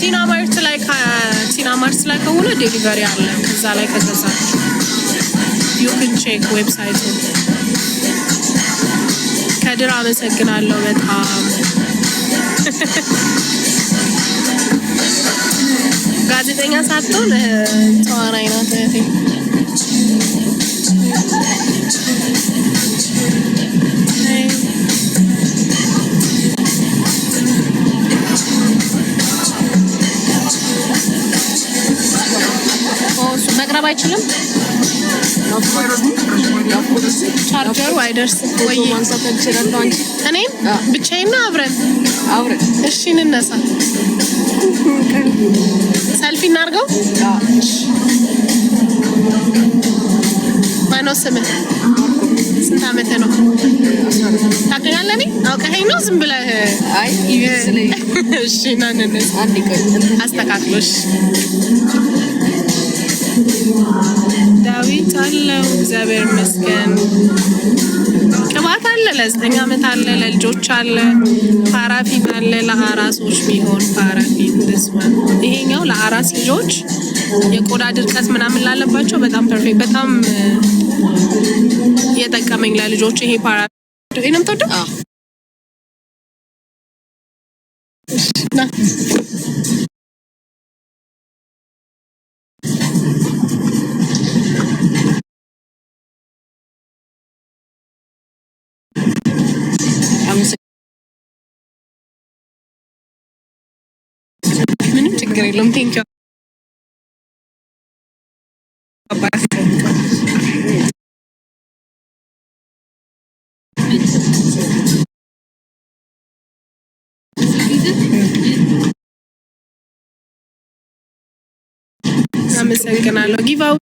ሲናማርት ላይ ከሆነ ዴሊቨሪ አለ ከዛ ላይ ከገዛችሁ you can check website ከድር አመሰግናለሁ በጣም ጋዜጠኛ ሳትሆን ተዋናይ ናት እህቴ መቅረብ አይችልም ቻርጀሩ አይደርስ ወይ ማንሳት እንችላለን አንቺ እኔ ብቻዬን አብረን እሺ እንነሳ ሰልፊ እናርገው ማነው ስምህ ስንት ዓመት ነው ታውቃለህ እኔ አውቀኸኝ ነው ዝም ብለህ አይ ይብስልኝ እሺ እናንነሳ አንድ ቀን አስተካክሎሽ ዳዊት አለው እግዚአብሔር ይመስገን ቅባት አለ ለ9 ዓመት አለ ለልጆች አለ ፓራፊን አለ ለአራሶች ቢሆን ፓራፊን ደስማን ይሄኛው ለአራስ ልጆች የቆዳ ድርቀት ምናምን ላለባቸው በጣም ፐርፌክት በጣም የጠቀመኝ ለልጆች ይሄ ፓራፊን እኔም ተወደ ምንም ችግር የለም ቴንክ ዩ አመሰግናለሁ ጊቫው